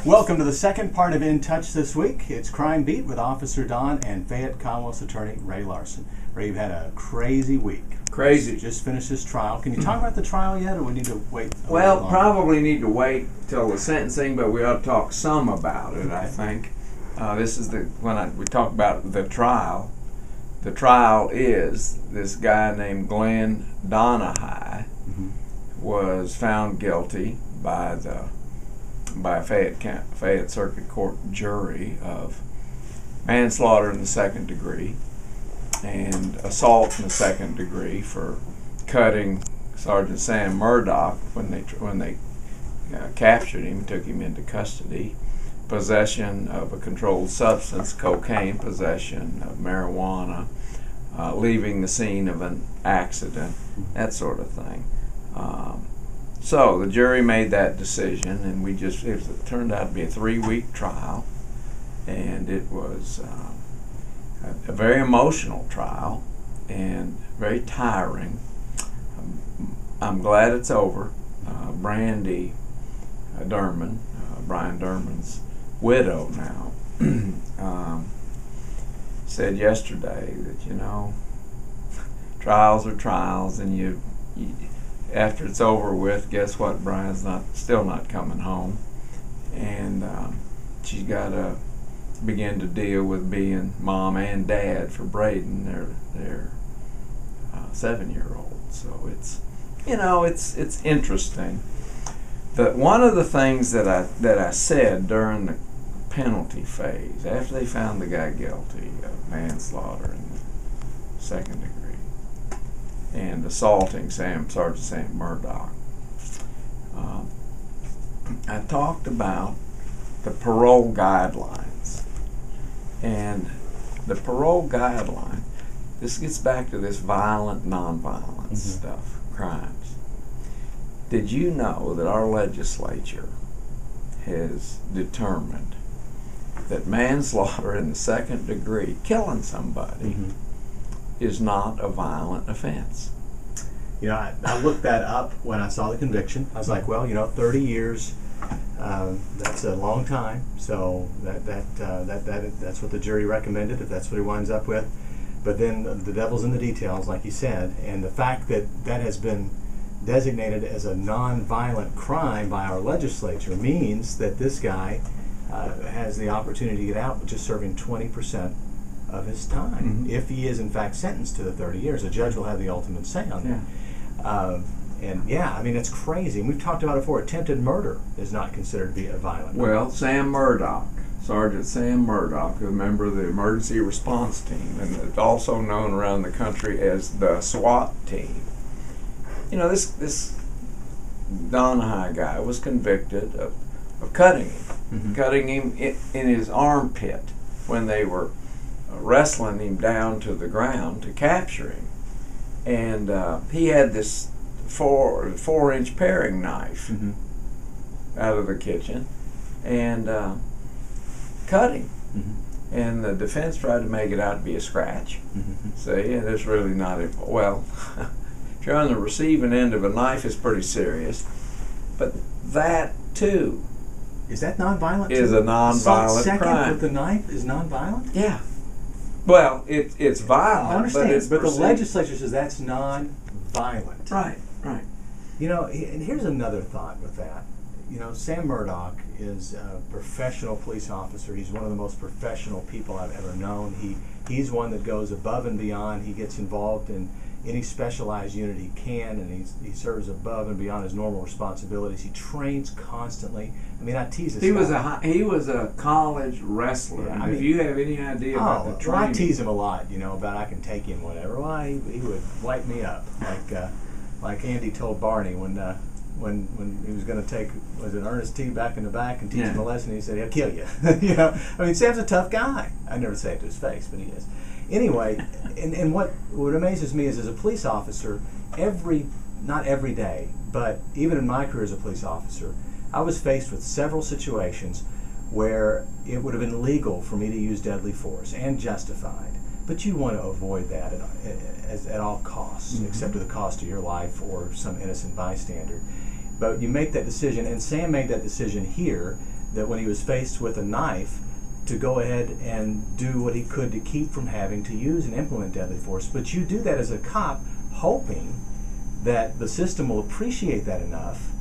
Welcome to the second part of In Touch this week. It's Crime Beat with Officer Don and Fayette Commonwealth's Attorney Ray Larson. Ray, you've had a crazy week. Crazy. Just finished this trial. Can you talk about the trial yet, or we need to wait? Well, probably need to wait till the sentencing, but we ought to talk some about it. I think this is when we talk about the trial. The trial is this guy named Glenn Donahue was found guilty by a Fayette Circuit Court jury of manslaughter in the second degree and assault in the second degree for cutting Sergeant Sam Murdoch when they captured him, took him into custody, possession of a controlled substance, cocaine, possession of marijuana, leaving the scene of an accident, that sort of thing. So the jury made that decision, and it turned out to be a 3-week trial, and it was a very emotional trial and very tiring. I'm glad it's over. Brandy Derman, Brian Derman's widow now, said yesterday that, trials are trials, and you after it's over with, guess what? Brian's still not coming home, and she's got to begin to deal with being mom and dad for Braden, their 7-year-old. So it's interesting. One of the things that I said during the penalty phase, after they found the guy guilty of manslaughter in the second degree and assaulting Sergeant Sam Murdoch, I talked about the parole guidelines. And the parole guideline, this gets back to this violent, nonviolent stuff, crimes. Did you know that our legislature has determined that manslaughter in the second degree, killing somebody, is not a violent offense? I looked that up when I saw the conviction. I was like, 30 years, that's a long time. So that's what the jury recommended, if that's what he winds up with. But then the devil's in the details, like you said, and the fact that has been designated as a non-violent crime by our legislature means that this guy has the opportunity to get out with just serving 20% of his time, if he is in fact sentenced to the 30 years. The judge will have the ultimate say on that. It's crazy. And we've talked about it before. Attempted murder is not considered to be a violent crime. Well, Sam Murdoch, Sergeant Sam Murdoch, a member of the emergency response team, and it's also known around the country as the SWAT team. This Donahue guy was convicted of cutting him in his armpit when they were wrestling him down to the ground to capture him. And he had this 4-inch paring knife out of the kitchen and cut him. And the defense tried to make it out to be a scratch. See, and it's really not. If you're on the receiving end of a knife, it's pretty serious. But that too is that nonviolent? Is a nonviolent second crime. With the knife is nonviolent? Yeah. Well, it's violent. I understand, but the legislature says that's non-violent. Right. And here's another thought with that. Sam Murdoch is a professional police officer. He's one of the most professional people I've ever known. He's one that goes above and beyond. He gets involved in any specialized unit he can, and he serves above and beyond his normal responsibilities. He trains constantly. I tease this guy. He was a college wrestler. Yeah, if you have any idea about the training. I tease him a lot, about I can take him whatever. Well, he would wipe me up, like Andy told Barney when he was going to take Ernest T back in the back and teach him a lesson. He said he'll kill you. Sam's a tough guy. I never say it to his face, but he is. Anyway, and what amazes me is, as a police officer, not every day, but even in my career as a police officer, I was faced with several situations where it would have been legal for me to use deadly force and justified, but you want to avoid that at all costs, except at the cost of your life or some innocent bystander. But you make that decision, and Sam made that decision here, that when he was faced with a knife, to go ahead and do what he could to keep from having to use and implement deadly force. But you do that as a cop, hoping that the system will appreciate that enough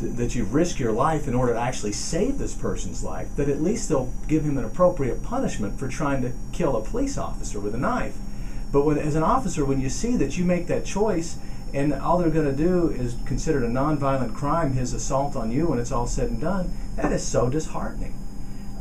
that you've risked your life in order to actually save this person's life, that at least they'll give him an appropriate punishment for trying to kill a police officer with a knife. But as an officer, when you see that you make that choice and all they're going to do is considered a nonviolent crime, his assault on you when it's all said and done, that is so disheartening.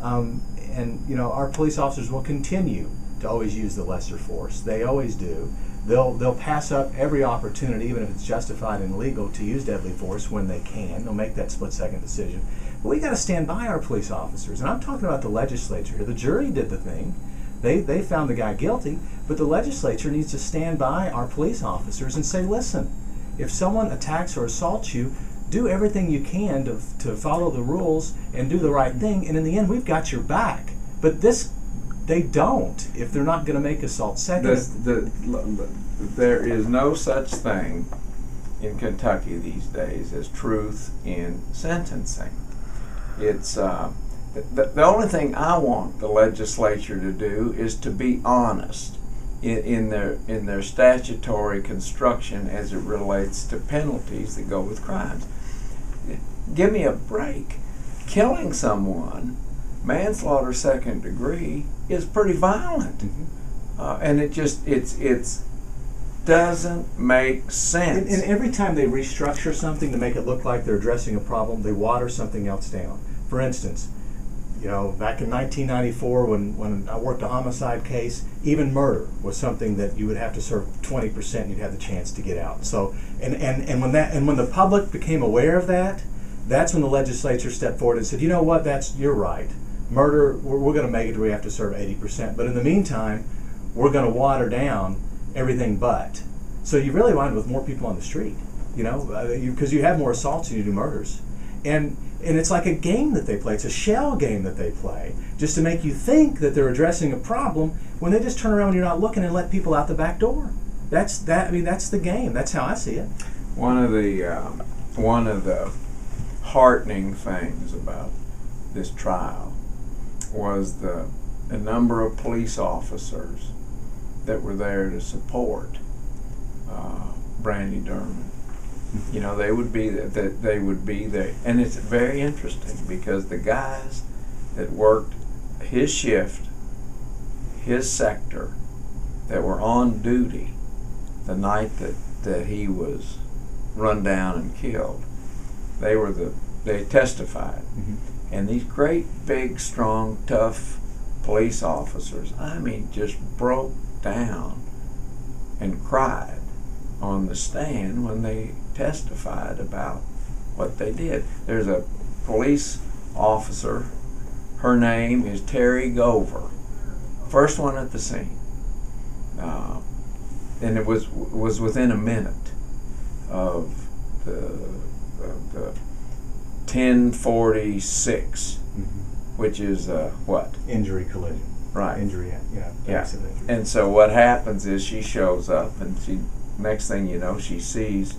And you know, our police officers will continue to always use the lesser force. They always do. They'll pass up every opportunity, even if it's justified and legal, to use deadly force when they can. They'll make that split-second decision. But we got to stand by our police officers. And I'm talking about the legislature here. The jury did the thing. They found the guy guilty, but the legislature needs to stand by our police officers and say, listen, if someone attacks or assaults you, do everything you can to follow the rules and do the right thing, and in the end, we've got your back. But this, they don't, if they're not going to make assault second. There is no such thing in Kentucky these days as truth in sentencing. It's the only thing I want the legislature to do is to be honest in their statutory construction as it relates to penalties that go with crimes. Give me a break. Killing someone, manslaughter second degree, is pretty violent. Mm-hmm. And it's doesn't make sense. And every time they restructure something to make it look like they're addressing a problem, they water something else down. For instance, you know, back in 1994 when I worked a homicide case, even murder was something that you would have to serve 20% and you'd have the chance to get out. So and when the public became aware of that, that's when the legislature stepped forward and said, you know what, you're right. Murder, we're going to make it where we have to serve 80%. But in the meantime, we're going to water down everything but. So you really wind up with more people on the street, you know, because you have more assaults than you do murders. And it's like a game that they play. It's a shell game that they play just to make you think that they're addressing a problem when they just turn around when you're not looking and let people out the back door. That's the game. That's how I see it. One of the heartening things about this trial was the number of police officers that were there to support Brandy Dermond. You know, they would be there, and it's very interesting because the guys that worked his shift, his sector, that were on duty the night that he was run down and killed, they testified. Mm-hmm. And these great, big, strong, tough police officers, I mean, just broke down and cried on the stand when they testified about what they did. There's a police officer, her name is Terry Gover, first one at the scene. And it was within a minute of the 1046, Mm-hmm. which is what? Injury collision. Right. Injury, Yeah. accident injury. And so what happens is she shows up, and next thing you know, she sees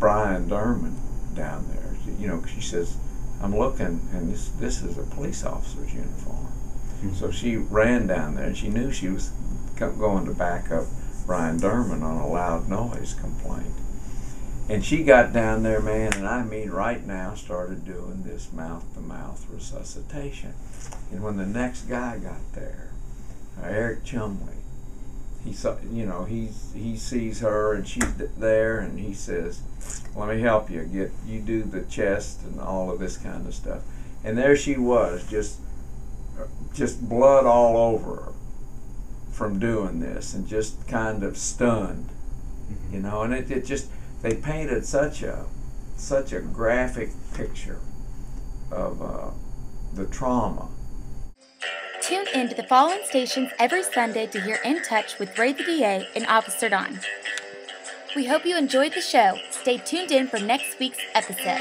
Brian Dermond down there. She says, "I'm looking, and this is a police officer's uniform." Mm-hmm. So she ran down there, and she knew she was going to back up Brian Dermond on a loud noise complaint. And she got down there, man, and I mean right now started doing this mouth-to-mouth resuscitation. And when the next guy got there, Eric Chumley, he sees her and she's there, and he says, "Let me help you. You do the chest and all of this kind of stuff." And there she was, just blood all over her from doing this, and just kind of stunned, Mm-hmm. And it just, they painted such a graphic picture of the trauma. Tune in to the following stations every Sunday to hear In Touch with Ray the DA and Officer Don. We hope you enjoyed the show. Stay tuned in for next week's episode.